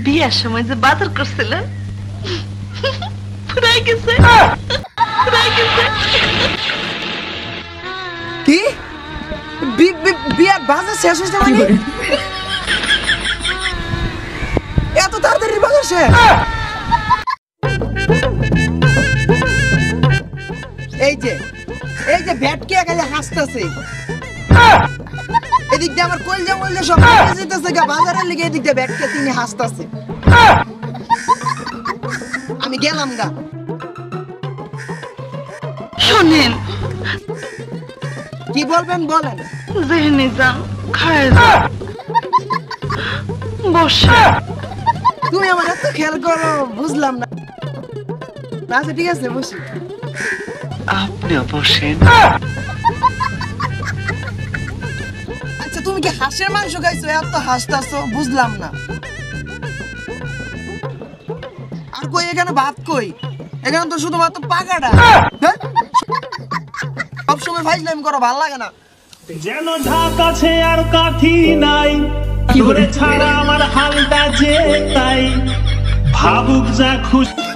বিয়ার সময় যে বাজার করছিলেন ফুরাই গেছে কি বিয়ার বাজার শেষ হয়েছে মানে এত তাড়াতাড়ি বাজার শেষ এই যে ভ্যাটকে খালি হাসতেছে এদিক দিয়ে আমার কলজা মলজা সব যেতেছে বাজারের লিগে এদিক দিয়ে ভ্যাটকে তিনি হাসতেছে আমি গেলাম গা শোনেন কি বলবেন বলেন যেহেনে যান খায় যান বসে তুমি আমার এত খেয়াল করো বুঝলাম না আচ্ছা ঠিক আছে বসি আপনিও বসেন আচ্ছা তুমি কি হাঁসের মাংস খাইছো এত হাসতাছো বুঝলাম না আর কই এখানে ভাত কই এখানে তো শুধুমাত্র পাকাটা সবসময় ফাইজলামি করো ভালো লাগে না যেন ঢাক আছে আর কাঠি নাই তোরে ছাড়া আমার হালটা যে তাই ভাবুক যা খুশি